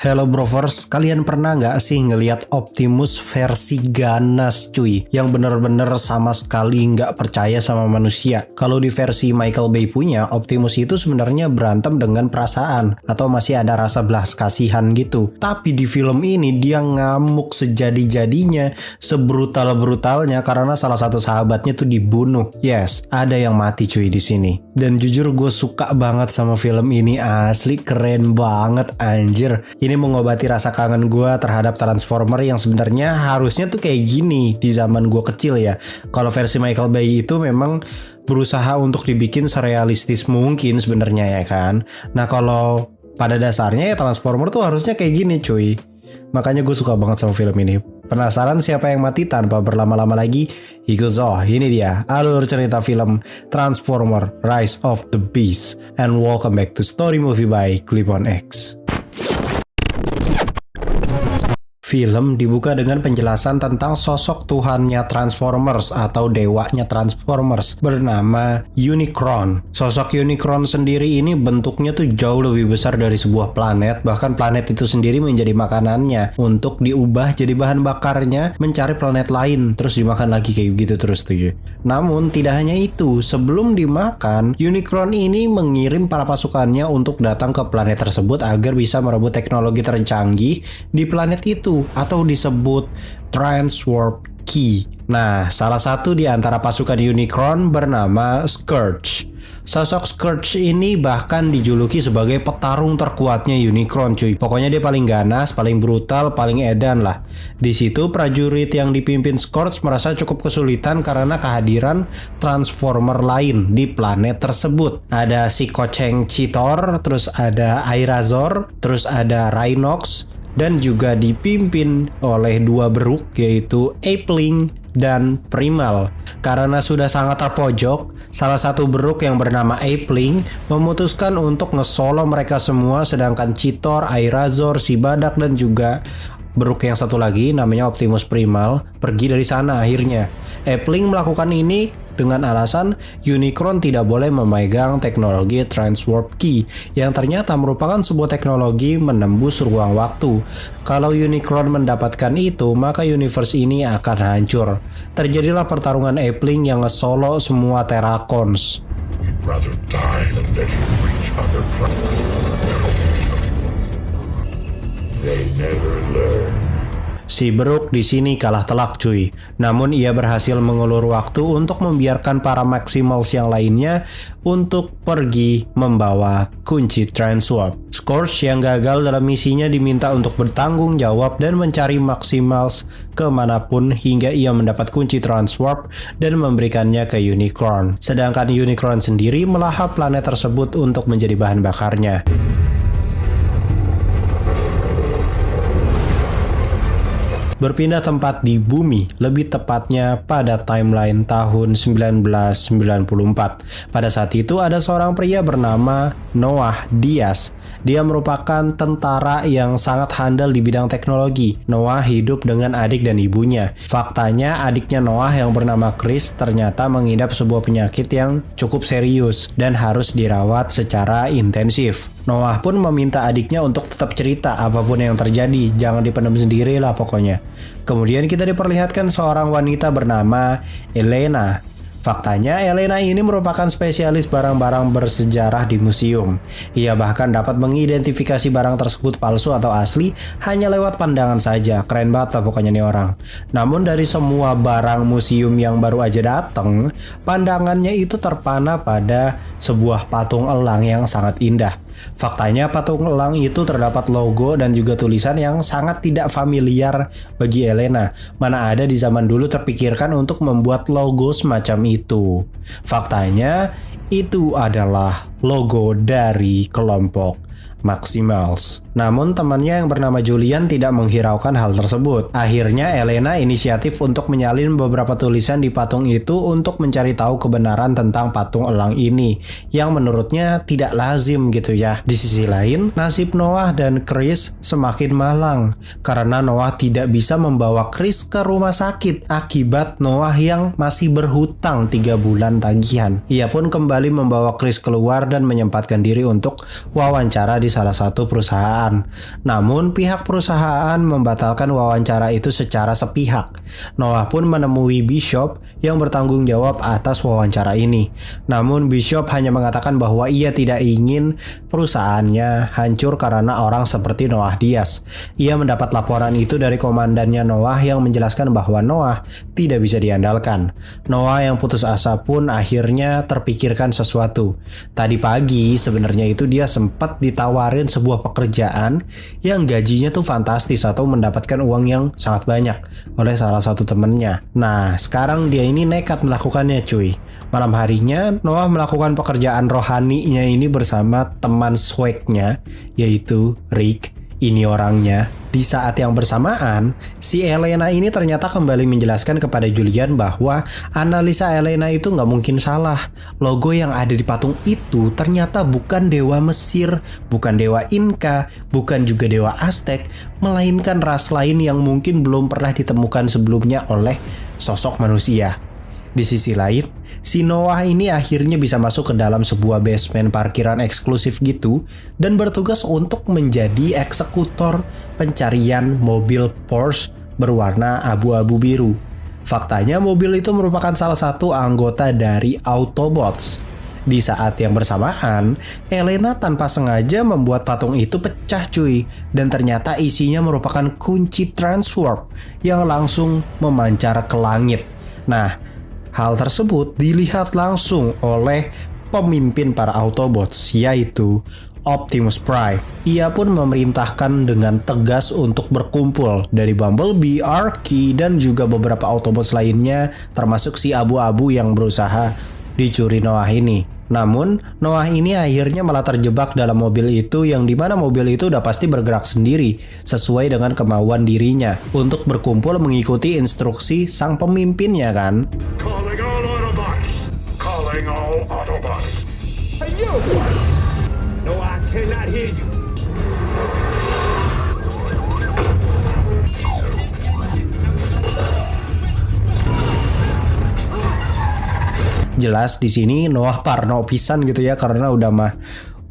Hello Brovers, kalian pernah nggak sih ngelihat Optimus versi ganas cuy? Yang bener-bener sama sekali nggak percaya sama manusia. Kalau di versi Michael Bay punya, Optimus itu sebenarnya berantem dengan perasaan atau masih ada rasa belas kasihan gitu. Tapi di film ini dia ngamuk sejadi-jadinya, sebrutal-brutalnya karena salah satu sahabatnya tuh dibunuh. Yes, ada yang mati cuy di sini. Dan jujur gue suka banget sama film ini, asli keren banget anjir. Ini mengobati rasa kangen gue terhadap Transformer yang sebenarnya harusnya tuh kayak gini di zaman gue kecil ya. Kalau versi Michael Bay itu memang berusaha untuk dibikin serealistis mungkin sebenarnya ya kan. Nah kalau pada dasarnya ya Transformer tuh harusnya kayak gini cuy. Makanya gue suka banget sama film ini. Penasaran siapa yang mati? Tanpa berlama-lama lagi, ini dia alur cerita film Transformer Rise of the Beast. And welcome back to Story Movie by Clip-on X. Film dibuka dengan penjelasan tentang sosok Tuhannya Transformers atau dewanya Transformers bernama Unicron. Sosok Unicron sendiri ini bentuknya tuh jauh lebih besar dari sebuah planet, bahkan planet itu sendiri menjadi makanannya untuk diubah jadi bahan bakarnya mencari planet lain, terus dimakan lagi kayak gitu terus tuh. Namun tidak hanya itu, sebelum dimakan, Unicron ini mengirim para pasukannya untuk datang ke planet tersebut agar bisa merebut teknologi tercanggih di planet itu, atau disebut Transwarp Key. Nah, salah satu di antara pasukan Unicron bernama Scourge. Sosok Scourge ini bahkan dijuluki sebagai petarung terkuatnya Unicron cuy. Pokoknya dia paling ganas, paling brutal, paling edan lah. Di situ prajurit yang dipimpin Scourge merasa cukup kesulitan karena kehadiran Transformer lain di planet tersebut. Ada si Koceng Cheetor, terus ada Airazor, terus ada Rhinox, dan juga dipimpin oleh dua beruk yaitu Apeling dan Primal. Karena sudah sangat terpojok, salah satu beruk yang bernama Apeling memutuskan untuk nge-solo mereka semua, sedangkan Cheetor, Airazor, si Badak dan juga beruk yang satu lagi namanya Optimus Primal pergi dari sana akhirnya. Apeling melakukan ini dengan alasan Unicron tidak boleh memegang teknologi Transwarp Key yang ternyata merupakan sebuah teknologi menembus ruang waktu. Kalau Unicron mendapatkan itu, maka universe ini akan hancur. Terjadilah pertarungan Apeling yang nge-solo semua Terracons. We'd rather die than let you reach other planets. They never learn. Si Beruk di sini kalah telak cuy. Namun ia berhasil mengulur waktu untuk membiarkan para Maximals yang lainnya untuk pergi membawa kunci Transwarp. Scourge yang gagal dalam misinya diminta untuk bertanggung jawab dan mencari Maximals kemanapun hingga ia mendapat kunci Transwarp dan memberikannya ke Unicron. Sedangkan Unicron sendiri melahap planet tersebut untuk menjadi bahan bakarnya. Berpindah tempat di bumi, lebih tepatnya pada timeline tahun 1994. Pada saat itu ada seorang pria bernama Noah Diaz. Dia merupakan tentara yang sangat handal di bidang teknologi. Noah hidup dengan adik dan ibunya. Faktanya adiknya Noah yang bernama Chris ternyata mengidap sebuah penyakit yang cukup serius dan harus dirawat secara intensif. Noah pun meminta adiknya untuk tetap cerita apapun yang terjadi, jangan dipendam sendiri lah pokoknya. Kemudian kita diperlihatkan seorang wanita bernama Elena. Faktanya Elena ini merupakan spesialis barang-barang bersejarah di museum. Ia bahkan dapat mengidentifikasi barang tersebut palsu atau asli hanya lewat pandangan saja. Keren banget lah pokoknya nih orang. Namun dari semua barang museum yang baru aja datang, pandangannya itu terpana pada sebuah patung elang yang sangat indah. Faktanya patung elang itu terdapat logo dan juga tulisan yang sangat tidak familiar bagi Elena. Mana ada di zaman dulu terpikirkan untuk membuat logo semacam itu. Faktanya itu adalah logo dari kelompok Maximals. Namun temannya yang bernama Julian tidak menghiraukan hal tersebut. Akhirnya Elena inisiatif untuk menyalin beberapa tulisan di patung itu untuk mencari tahu kebenaran tentang patung elang ini yang menurutnya tidak lazim gitu ya. Di sisi lain, nasib Noah dan Chris semakin malang karena Noah tidak bisa membawa Chris ke rumah sakit akibat Noah yang masih berhutang 3 bulan tagihan. Ia pun kembali membawa Chris keluar dan menyempatkan diri untuk wawancara di salah satu perusahaan perusahaan. Namun pihak perusahaan membatalkan wawancara itu secara sepihak. Noah pun menemui Bishop yang bertanggung jawab atas wawancara ini. Namun Bishop hanya mengatakan bahwa ia tidak ingin perusahaannya hancur karena orang seperti Noah Diaz. Ia mendapat laporan itu dari komandannya Noah yang menjelaskan bahwa Noah tidak bisa diandalkan. Noah yang putus asa pun akhirnya terpikirkan sesuatu. Tadi pagi sebenarnya itu dia sempat ditawarin sebuah pekerjaan yang gajinya tuh fantastis atau mendapatkan uang yang sangat banyak oleh salah satu temennya. Nah, sekarang dia ini nekat melakukannya cuy. Malam harinya, Noah melakukan pekerjaan rohaninya ini bersama teman swagnya, yaitu Rick. Ini orangnya. Di saat yang bersamaan, si Elena ini ternyata kembali menjelaskan kepada Julian bahwa analisa Elena itu nggak mungkin salah. Logo yang ada di patung itu ternyata bukan dewa Mesir, bukan dewa Inka, bukan juga dewa Aztec, melainkan ras lain yang mungkin belum pernah ditemukan sebelumnya oleh sosok manusia. Di sisi lain, si Noah ini akhirnya bisa masuk ke dalam sebuah basement parkiran eksklusif gitu dan bertugas untuk menjadi eksekutor pencarian mobil Porsche berwarna abu-abu biru. Faktanya mobil itu merupakan salah satu anggota dari Autobots. Di saat yang bersamaan, Elena tanpa sengaja membuat patung itu pecah cuy, dan ternyata isinya merupakan kunci transwarp yang langsung memancar ke langit. Nah, hal tersebut dilihat langsung oleh pemimpin para Autobots, yaitu Optimus Prime. Ia pun memerintahkan dengan tegas untuk berkumpul dari Bumblebee, Arky, dan juga beberapa Autobots lainnya, termasuk si abu-abu yang berusaha dicuri Noah ini. Namun, Noah ini akhirnya malah terjebak dalam mobil itu yang dimana mobil itu udah pasti bergerak sendiri sesuai dengan kemauan dirinya untuk berkumpul mengikuti instruksi sang pemimpinnya kan. Calling all Autobots! Calling all Autobots! Hey, you! No, I cannot hear you. Jelas di sini Noah parno pisan gitu ya, karena udah mah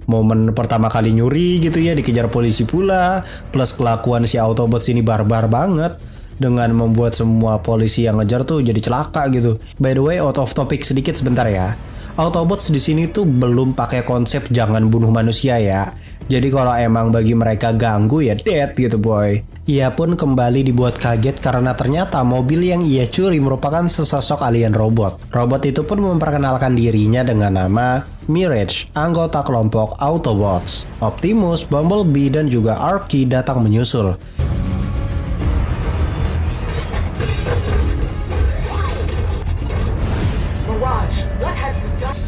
momen pertama kali nyuri gitu ya, dikejar polisi pula, plus kelakuan si Autobots ini barbar banget dengan membuat semua polisi yang ngejar tuh jadi celaka gitu. By the way, out of topic sedikit sebentar ya. Autobots di sini tuh belum pakai konsep jangan bunuh manusia ya. Jadi kalau emang bagi mereka ganggu ya dead gitu boy. Ia pun kembali dibuat kaget karena ternyata mobil yang ia curi merupakan sesosok alien robot. Robot itu pun memperkenalkan dirinya dengan nama Mirage, anggota kelompok Autobots. Optimus, Bumblebee, dan juga Arky datang menyusul. Mirage, what have you done?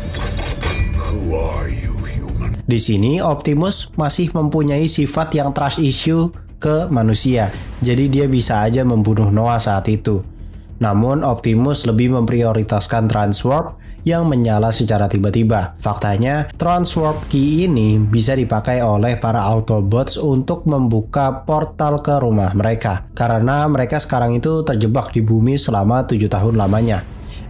Who are you, human? Di sini Optimus masih mempunyai sifat yang trust issue ke manusia, jadi dia bisa aja membunuh Noah saat itu. Namun Optimus lebih memprioritaskan Transwarp yang menyala secara tiba-tiba. Faktanya, Transwarp Key ini bisa dipakai oleh para Autobots untuk membuka portal ke rumah mereka, karena mereka sekarang itu terjebak di bumi selama 7 tahun lamanya.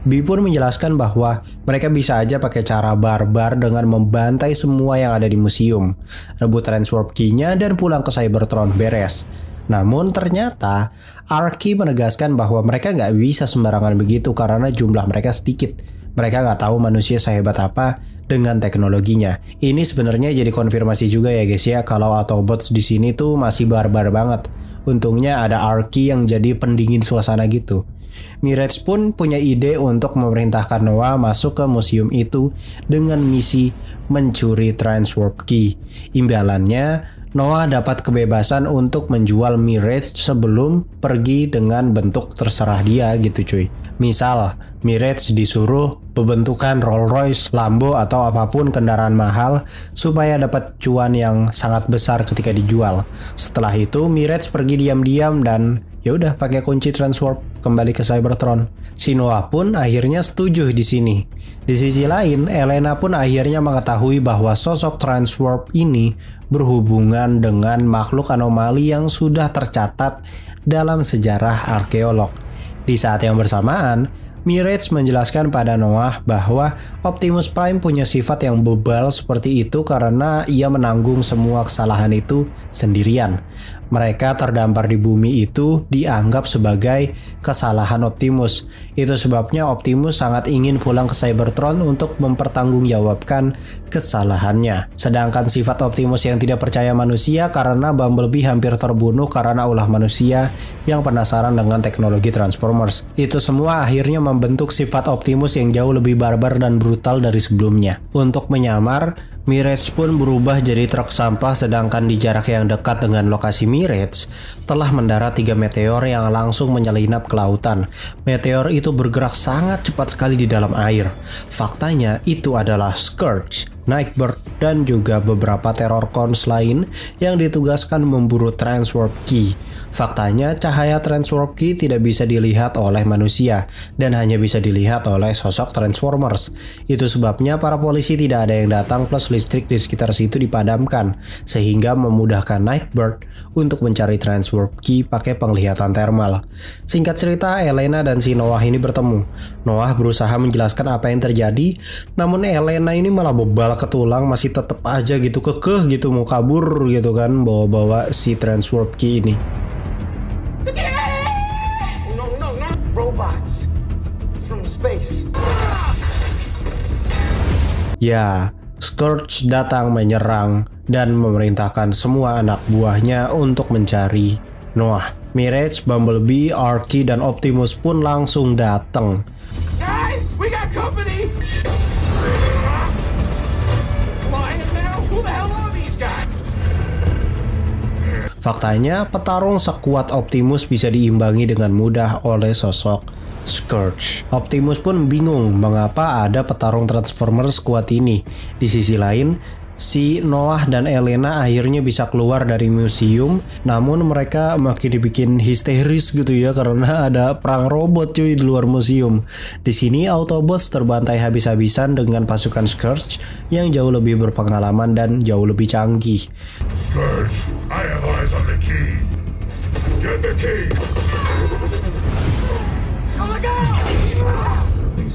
Bi pun menjelaskan bahwa mereka bisa aja pakai cara barbar dengan membantai semua yang ada di museum, rebut Transwarp Key-nya dan pulang ke Cybertron beres. Namun ternyata Arky menegaskan bahwa mereka nggak bisa sembarangan begitu karena jumlah mereka sedikit. Mereka nggak tahu manusia sehebat apa dengan teknologinya. Ini sebenarnya jadi konfirmasi juga ya guys ya, kalau Autobots di sini tuh masih barbar banget. Untungnya ada Arky yang jadi pendingin suasana gitu. Mirage pun punya ide untuk memerintahkan Noah masuk ke museum itu dengan misi mencuri Transwarp Key. Imbalannya, Noah dapat kebebasan untuk menjual Mirage sebelum pergi dengan bentuk terserah dia gitu cuy. Misal, Mirage disuruh pembentukan Rolls Royce, Lambo, atau apapun kendaraan mahal supaya dapat cuan yang sangat besar ketika dijual. Setelah itu, Mirage pergi diam-diam dan ya udah pakai kunci Transwarp kembali ke Cybertron. Si Noah pun akhirnya setuju di sini. Di sisi lain, Elena pun akhirnya mengetahui bahwa sosok Transwarp ini berhubungan dengan makhluk anomali yang sudah tercatat dalam sejarah arkeolog. Di saat yang bersamaan, Mirage menjelaskan pada Noah bahwa Optimus Prime punya sifat yang bebal seperti itu karena ia menanggung semua kesalahan itu sendirian. Mereka terdampar di bumi itu dianggap sebagai kesalahan Optimus. Itu sebabnya Optimus sangat ingin pulang ke Cybertron untuk mempertanggungjawabkan kesalahannya. Sedangkan sifat Optimus yang tidak percaya manusia karena Bumblebee hampir terbunuh karena ulah manusia yang penasaran dengan teknologi Transformers. Itu semua akhirnya membentuk sifat Optimus yang jauh lebih barbar dan brutal dari sebelumnya. Untuk menyamar, Mirage pun berubah jadi truk sampah, sedangkan di jarak yang dekat dengan lokasi Mirage telah mendarat 3 meteor yang langsung menyelinap ke lautan. Meteor itu bergerak sangat cepat sekali di dalam air. Faktanya itu adalah Scourge, Nightbird, dan juga beberapa Terrorcons lain yang ditugaskan memburu Transwarp Key. Faktanya, cahaya Transwarp Key tidak bisa dilihat oleh manusia dan hanya bisa dilihat oleh sosok Transformers. Itu sebabnya para polisi tidak ada yang datang plus listrik di sekitar situ dipadamkan, sehingga memudahkan Nightbird untuk mencari Transwarp Key pakai penglihatan thermal. Singkat cerita, Elena dan si Noah ini bertemu. Noah berusaha menjelaskan apa yang terjadi, namun Elena ini malah bebal ke tulang, masih tetap aja gitu kekeh gitu mau kabur gitu kan, bawa-bawa si Transwarp Key ini. No. Robots from space. Ya, Scourge datang menyerang dan memerintahkan semua anak buahnya untuk mencari Noah. Mirage, Bumblebee, Archie, dan Optimus pun langsung datang. Guys, we got company. Flying now? Who the hell are these guys? Faktanya, petarung sekuat Optimus bisa diimbangi dengan mudah oleh sosok Scourge. Optimus pun bingung mengapa ada petarung Transformer sekuat ini. Di sisi lain, si Noah dan Elena akhirnya bisa keluar dari museum, namun mereka makin dibikin histeris gitu ya karena ada perang robot cuy di luar museum. Di sini Autobots terbantai habis-habisan dengan pasukan Scourge yang jauh lebih berpengalaman dan jauh lebih canggih. Scourge, I have eyes on the key. Get the key. Oh my god!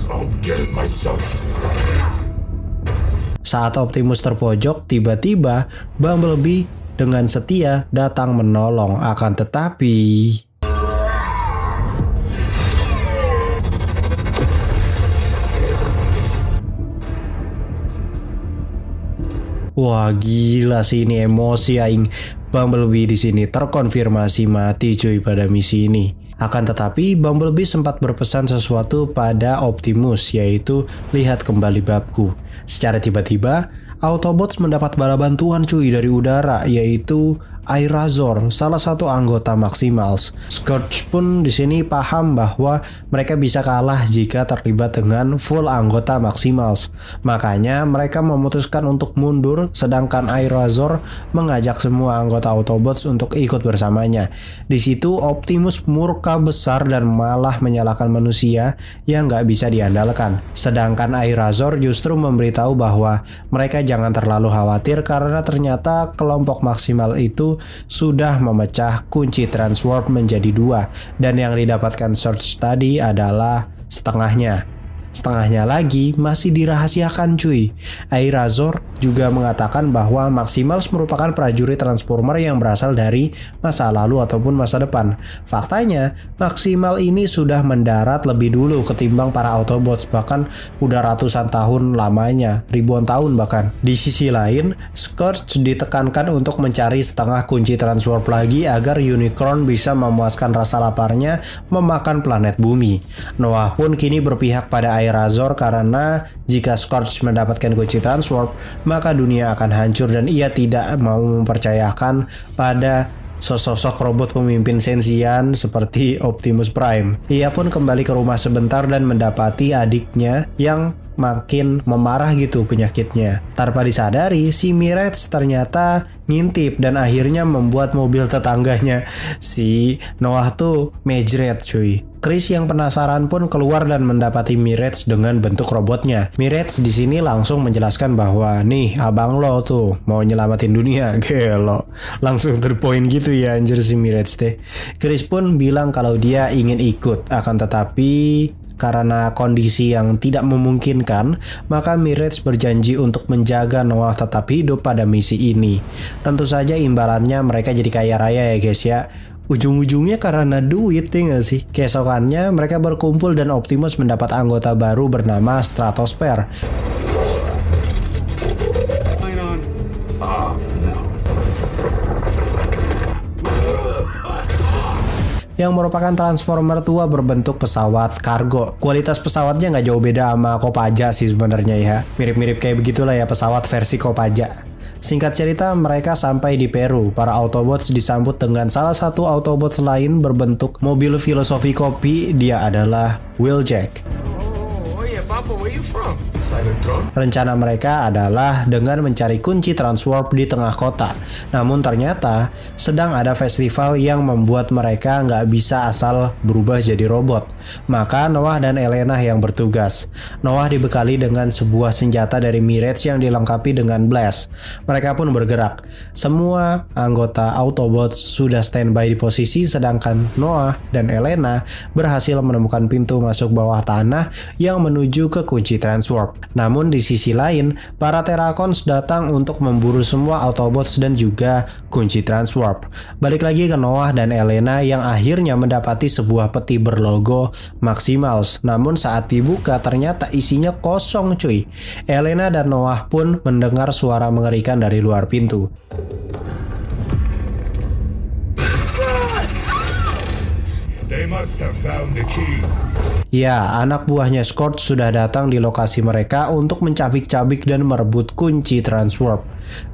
I'll get it myself. Saat Optimus terpojok, tiba-tiba Bumblebee dengan setia datang menolong. Akan tetapi wah gila sih ini emosi aing. Bumblebee di sini terkonfirmasi mati cuy pada misi ini. Akan tetapi Bumblebee sempat berpesan sesuatu pada Optimus, yaitu lihat kembali babku. Secara tiba-tiba Autobots mendapat bala bantuan cuy dari udara, yaitu Airazor, salah satu anggota Maximals. Scourge pun di sini paham bahwa mereka bisa kalah jika terlibat dengan full anggota Maximals. Makanya mereka memutuskan untuk mundur, sedangkan Airazor mengajak semua anggota Autobots untuk ikut bersamanya. Di situ Optimus murka besar dan malah menyalahkan manusia yang nggak bisa diandalkan. Sedangkan Airazor justru memberitahu bahwa mereka jangan terlalu khawatir karena ternyata kelompok Maximal itu sudah memecah kunci Transwarp menjadi 2 dan yang didapatkan Surge tadi adalah setengahnya. Setengahnya lagi masih dirahasiakan cuy. Airazor juga mengatakan bahwa Maximals merupakan prajurit Transformer yang berasal dari masa lalu ataupun masa depan. Faktanya, Maximal ini sudah mendarat lebih dulu ketimbang para Autobots, bahkan udah ratusan tahun lamanya, ribuan tahun bahkan. Di sisi lain, Scourge ditekankan untuk mencari setengah kunci Transwarp lagi agar Unicron bisa memuaskan rasa laparnya memakan planet bumi. Noah pun kini berpihak pada Airazor karena jika Scourge mendapatkan kunci Transwarp, maka dunia akan hancur dan ia tidak mau mempercayakan pada sosok robot pemimpin sensian seperti Optimus Prime. Ia pun kembali ke rumah sebentar dan mendapati adiknya yang makin memarah gitu penyakitnya. Tanpa disadari, si Mirage ternyata ngintip dan akhirnya membuat mobil tetangganya si Noah tuh mejret cuy. Chris yang penasaran pun keluar dan mendapati Mirage dengan bentuk robotnya. Mirage di sini langsung menjelaskan bahwa nih abang lo tuh mau nyelamatin dunia, gelo. Langsung terpoint gitu ya anjir si Mirage teh. Chris pun bilang kalau dia ingin ikut, akan tetapi Karena kondisi yang tidak memungkinkan, maka Mirage berjanji untuk menjaga Noah tetap hidup pada misi ini. Tentu saja imbalannya mereka jadi kaya raya ya guys ya. Ujung-ujungnya karena duit ya nggak sih? Keesokannya mereka berkumpul dan Optimus mendapat anggota baru bernama Stratosphere. Yang merupakan transformer tua berbentuk pesawat kargo. Kualitas pesawatnya nggak jauh beda sama Kopaja sih sebenarnya ya. Mirip-mirip kayak begitulah ya pesawat versi Kopaja. Singkat cerita, mereka sampai di Peru. Para Autobots disambut dengan salah satu Autobots lain berbentuk mobil filosofi kopi. Dia adalah Wheeljack. Oh yeah, Papa, where you from? Cybertron? Rencana mereka adalah dengan mencari kunci transwarp di tengah kota. Namun ternyata sedang ada festival yang membuat mereka nggak bisa asal berubah jadi robot. Maka Noah dan Elena yang bertugas. Noah dibekali dengan sebuah senjata dari Mirage yang dilengkapi dengan blast. Mereka pun bergerak. Semua anggota Autobots sudah standby di posisi, sedangkan Noah dan Elena berhasil menemukan pintu masuk bawah tanah yang menuju ke kunci transwarp. Namun di sisi lain, para Terracons datang untuk memburu semua Autobots dan juga kunci transwarp. Balik lagi ke Noah dan Elena yang akhirnya mendapati sebuah peti berlogo Maximals. Namun saat dibuka ternyata isinya kosong cuy. Elena dan Noah pun mendengar suara mengerikan dari luar pintu. They must have found the key. Ya, anak buahnya Scourge sudah datang di lokasi mereka untuk mencabik-cabik dan merebut kunci transwarp.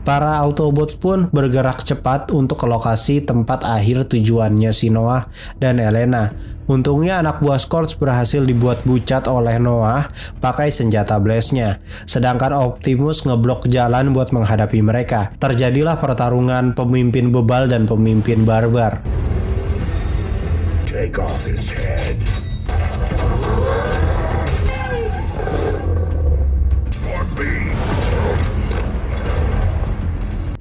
Para Autobots pun bergerak cepat untuk ke lokasi tempat akhir tujuannya si Noah dan Elena. Untungnya anak buah Scourge berhasil dibuat bucat oleh Noah pakai senjata blastnya. Sedangkan Optimus ngeblok jalan buat menghadapi mereka. Terjadilah pertarungan pemimpin bebal dan pemimpin barbar. Take off his head. For me.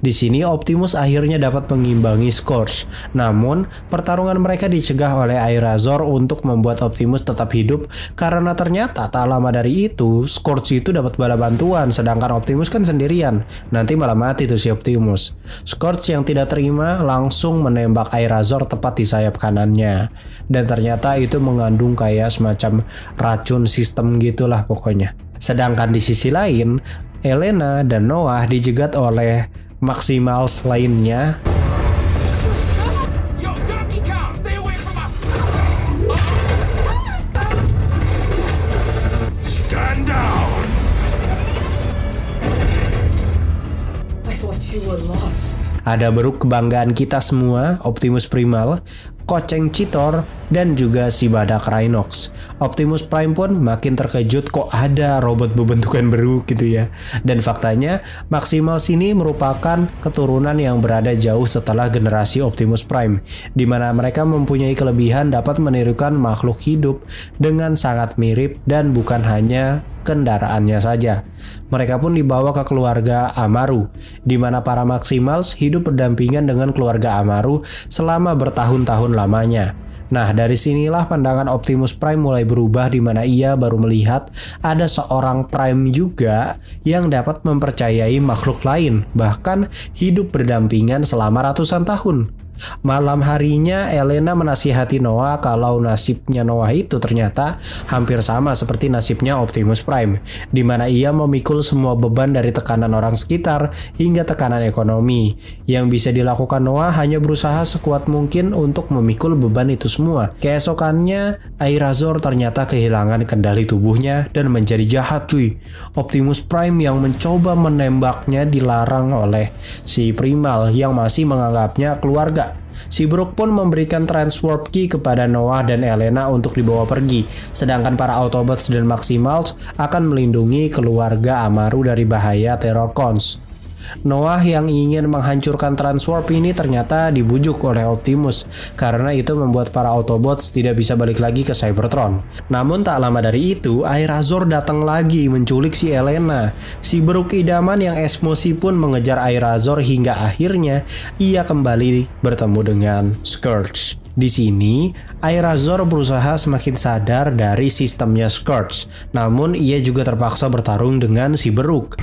Di sini Optimus akhirnya dapat mengimbangi Scourge. Namun, pertarungan mereka dicegah oleh Airazor untuk membuat Optimus tetap hidup karena ternyata tak lama dari itu Scourge itu dapat bala bantuan sedangkan Optimus kan sendirian. Nanti malah mati tuh si Optimus. Scourge yang tidak terima langsung menembak Airazor tepat di sayap kanannya. Dan ternyata itu mengandung kayak semacam racun sistem gitulah pokoknya. Sedangkan di sisi lain, Elena dan Noah dijegat oleh Maximals lainnya. Yo, Donkey Kong, stay away from my... Stand down. I thought you were lost. Ada beruk kebanggaan kita semua, Optimus Primal, Koceng Cheetor, dan juga si badak Rhinox. Optimus Prime pun makin terkejut kok ada robot berbentukan beruk gitu ya. Dan faktanya, Maximals ini merupakan keturunan yang berada jauh setelah generasi Optimus Prime, di mana mereka mempunyai kelebihan dapat menirukan makhluk hidup dengan sangat mirip dan bukan hanya kendaraannya saja. Mereka pun dibawa ke keluarga Amaru, di mana para Maximals hidup berdampingan dengan keluarga Amaru selama bertahun-tahun lamanya. Nah, dari sinilah pandangan Optimus Prime mulai berubah di mana ia baru melihat ada seorang Prime juga yang dapat mempercayai makhluk lain, bahkan hidup berdampingan selama ratusan tahun. Malam harinya Elena menasihati Noah kalau nasibnya Noah itu ternyata hampir sama seperti nasibnya Optimus Prime, di mana ia memikul semua beban dari tekanan orang sekitar hingga tekanan ekonomi. Yang bisa dilakukan Noah hanya berusaha sekuat mungkin untuk memikul beban itu semua. Keesokannya, Airazor ternyata kehilangan kendali tubuhnya dan menjadi jahat cuy. Optimus Prime yang mencoba menembaknya dilarang oleh si Primal yang masih menganggapnya keluarga. Si Brook pun memberikan transwarp key kepada Noah dan Elena untuk dibawa pergi, sedangkan para Autobots dan Maximals akan melindungi keluarga Amaru dari bahaya Terrorcons. Noah yang ingin menghancurkan Transwarp ini ternyata dibujuk oleh Optimus karena itu membuat para Autobots tidak bisa balik lagi ke Cybertron. Namun tak lama dari itu, Airazor datang lagi menculik si Elena. Si beruk idaman yang emosi pun mengejar Airazor hingga akhirnya ia kembali bertemu dengan Scourge. Di sini, Airazor berusaha semakin sadar dari sistemnya Scourge, namun ia juga terpaksa bertarung dengan si beruk.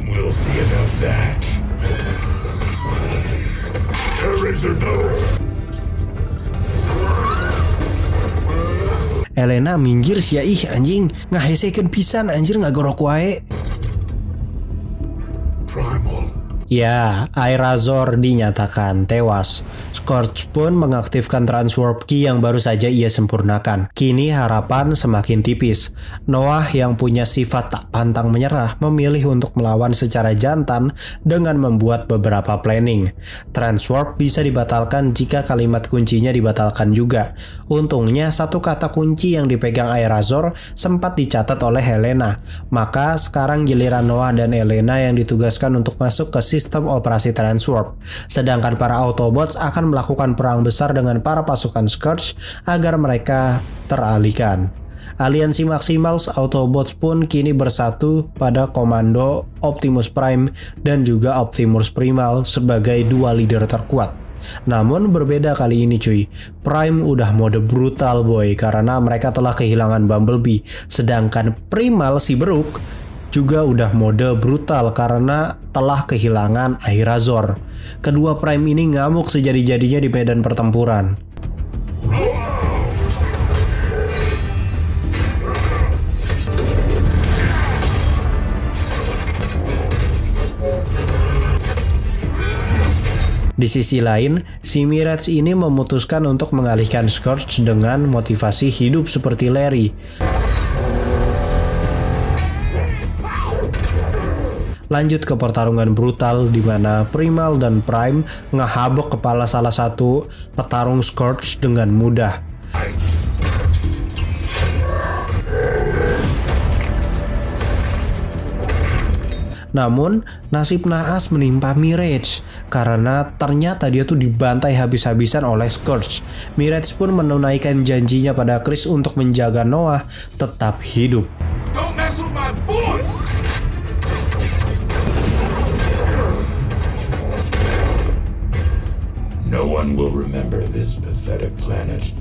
We'll see about that. Eraser no. Elena minggir sia ih anjing, ngahesekeun pisan anjir ngagorok wae. Primal. Ya, Airazor dinyatakan tewas. Scourge pun mengaktifkan Transwarp Key yang baru saja ia sempurnakan. Kini harapan semakin tipis. Noah yang punya sifat tak pantang menyerah memilih untuk melawan secara jantan dengan membuat beberapa planning. Transwarp bisa dibatalkan jika kalimat kuncinya dibatalkan juga. Untungnya satu kata kunci yang dipegang Airazor sempat dicatat oleh Helena. Maka sekarang giliran Noah dan Elena yang ditugaskan untuk masuk ke sistem operasi Transwarp. Sedangkan para Autobots akan melakukan perang besar dengan para pasukan Scourge agar mereka teralihkan. Aliansi Maximals Autobots pun kini bersatu pada komando Optimus Prime dan juga Optimus Primal sebagai dua leader terkuat. Namun berbeda kali ini cuy, Prime udah mode brutal boy karena mereka telah kehilangan Bumblebee, sedangkan Primal si beruk juga udah mode brutal karena telah kehilangan Airazor. Kedua Prime ini ngamuk sejadi-jadinya di medan pertempuran. Di sisi lain, si Mirage ini memutuskan untuk mengalihkan Scourge dengan motivasi hidup seperti Larry. Lanjut ke pertarungan brutal di mana Primal dan Prime ngehabok kepala salah satu petarung Scourge dengan mudah. Namun, nasib naas menimpa Mirage karena ternyata dia tuh dibantai habis-habisan oleh Scourge. Mirage pun menunaikan janjinya pada Chris untuk menjaga Noah tetap hidup. Don't mess with my boy! No one will remember this pathetic planet.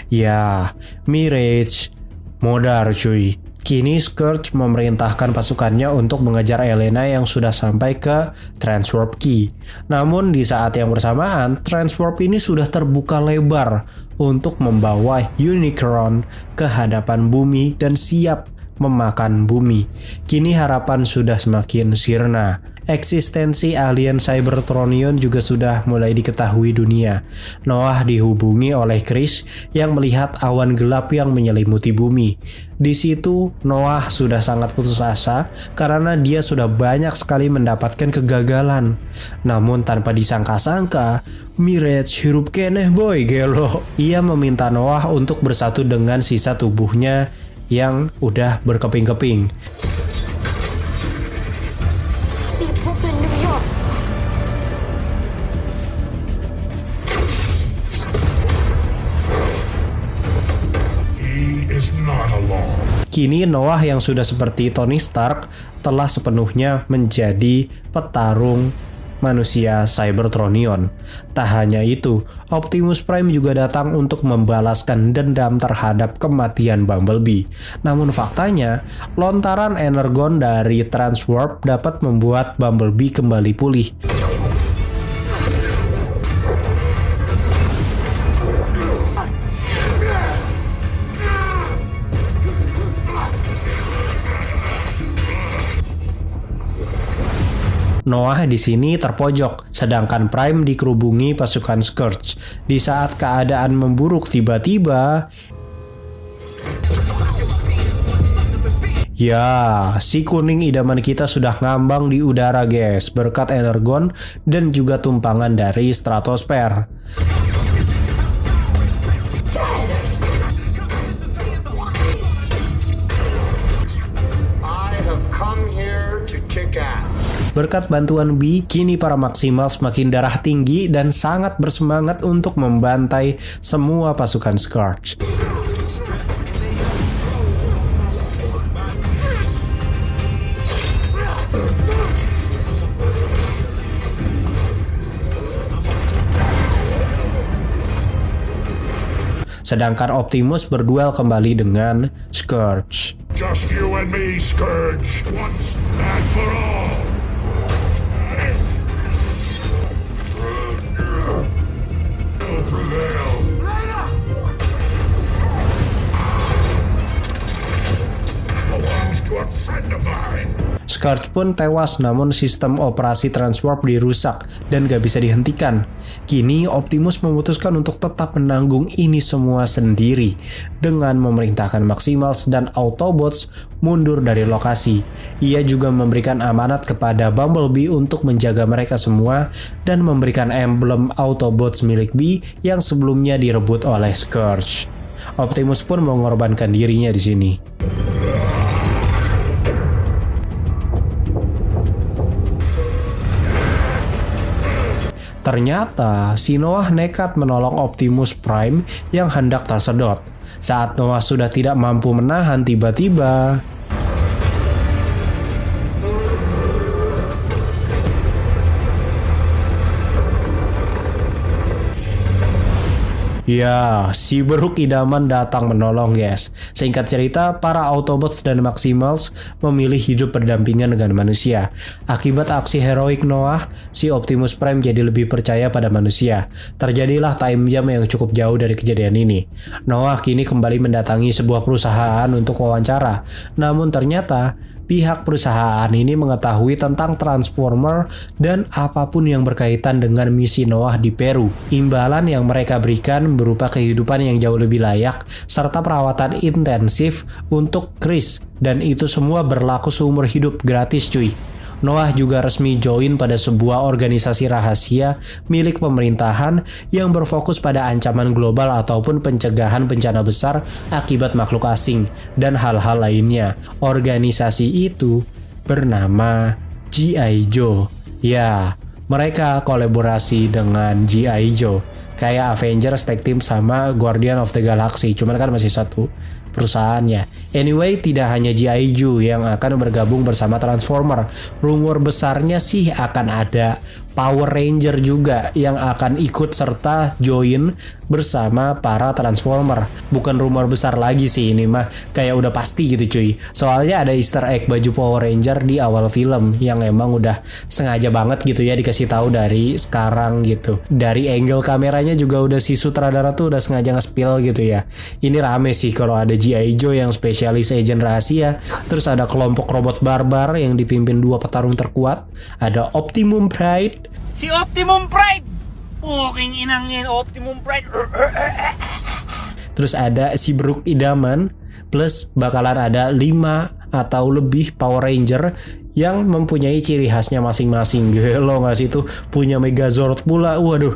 Ya, Mirage modar cuy. Kini Scourge memerintahkan pasukannya untuk mengejar Elena yang sudah sampai ke Transwarp Key. Namun di saat yang bersamaan, Transwarp ini sudah terbuka lebar untuk membawa Unicron ke hadapan bumi dan siap memakan bumi. Kini harapan sudah semakin sirna. Eksistensi alien Cybertronian juga sudah mulai diketahui dunia. Noah dihubungi oleh Chris yang melihat awan gelap yang menyelimuti bumi. Di situ Noah sudah sangat putus asa karena dia sudah banyak sekali mendapatkan kegagalan. Namun tanpa disangka-sangka, Mirage hirup keneh boy gelo. Ia meminta Noah untuk bersatu dengan sisa tubuhnya yang udah berkeping-keping. See Brooklyn, New York. He is not alone. Kini Noah yang sudah seperti Tony Stark telah sepenuhnya menjadi petarung manusia Cybertronian. Tak hanya itu, Optimus Prime juga datang untuk membalaskan dendam terhadap kematian Bumblebee. Namun faktanya, lontaran energon dari Transwarp dapat membuat Bumblebee kembali pulih. Noah di sini terpojok, sedangkan Prime dikerubungi pasukan Scourge. Di saat keadaan memburuk tiba-tiba, Ya, si kuning idaman kita sudah ngambang di udara guys, berkat energon dan juga tumpangan dari stratosfer. I have come here to kick ass. Berkat bantuan B, kini para Maximals makin darah tinggi dan sangat bersemangat untuk membantai semua pasukan Scourge. Sedangkan Optimus berduel kembali dengan Scourge. Just you and me, Scourge. Once and for all. Will prevail. Belongs to a friend of mine. Scourge pun tewas namun sistem operasi Transwarp dirusak dan gak bisa dihentikan. Kini Optimus memutuskan untuk tetap menanggung ini semua sendiri dengan memerintahkan Maximals dan Autobots mundur dari lokasi. Ia juga memberikan amanat kepada Bumblebee untuk menjaga mereka semua dan memberikan emblem Autobots milik B yang sebelumnya direbut oleh Scourge. Optimus pun mengorbankan dirinya di sini. Ternyata, si Noah nekat menolong Optimus Prime yang hendak tersedot. Saat Noah sudah tidak mampu menahan, tiba-tiba ya, si beruk idaman datang menolong guys. Singkat cerita, para Autobots dan Maximals memilih hidup berdampingan dengan manusia. Akibat aksi heroik Noah, si Optimus Prime jadi lebih percaya pada manusia. Terjadilah time jump yang cukup jauh dari kejadian ini. Noah kini kembali mendatangi sebuah perusahaan untuk wawancara. Namun ternyata pihak perusahaan ini mengetahui tentang Transformer dan apapun yang berkaitan dengan misi Noah di Peru. Imbalan yang mereka berikan berupa kehidupan yang jauh lebih layak serta perawatan intensif untuk Chris, dan itu semua berlaku seumur hidup gratis cuy. Noah juga resmi join pada sebuah organisasi rahasia milik pemerintahan yang berfokus pada ancaman global ataupun pencegahan bencana besar akibat makhluk asing dan hal-hal lainnya. Organisasi itu bernama G.I. Joe. Ya, mereka kolaborasi dengan G.I. Joe. Kayak Avengers tag team sama Guardian of the Galaxy, cuman kan masih satu perusahaannya. Anyway, tidak hanya G.I. Joe yang akan bergabung bersama Transformer. Rumor besarnya sih akan ada Power Ranger juga yang akan ikut serta join bersama para Transformer. Bukan rumor besar lagi sih ini mah, kayak udah pasti gitu cuy. Soalnya ada Easter egg baju Power Ranger di awal film yang emang udah sengaja banget gitu ya dikasih tahu dari sekarang gitu. Dari angle kameranya juga udah si sutradara tuh udah sengaja nge-spill gitu ya. Ini rame sih kalau ada G.I. Joe yang spesialis agent rahasia, terus ada kelompok robot barbar yang dipimpin dua petarung terkuat, ada Optimum Pride. Si Optimum Pride! Puking inangin Optimum Pride. Terus ada si beruk idaman, plus bakalan ada 5 atau lebih Power Ranger yang mempunyai ciri khasnya masing-masing. Gelo gak sih itu, punya Megazord pula. Waduh,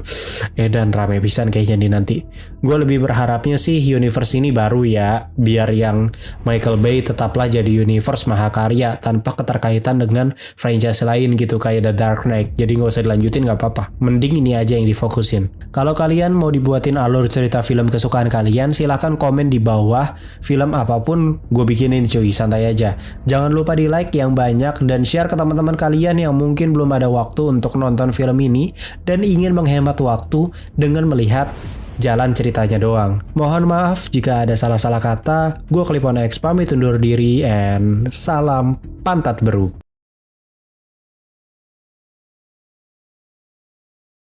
dan rame pisan kayaknya nih nanti. Gue lebih berharapnya sih universe ini baru ya, biar yang Michael Bay tetaplah jadi universe mahakarya tanpa keterkaitan dengan franchise lain gitu kayak The Dark Knight. Jadi gak usah dilanjutin, gak apa-apa, mending ini aja yang difokusin. Kalau kalian mau dibuatin alur cerita film kesukaan kalian, silahkan komen di bawah. Film apapun gue bikinin cuy, santai aja. Jangan lupa di like yang banyak dan share ke teman-teman kalian yang mungkin belum ada waktu untuk nonton film ini dan ingin menghemat waktu dengan melihat jalan ceritanya doang. Mohon maaf jika ada salah-salah kata. Gue Clipon X pamit undur diri and salam pantat beruk.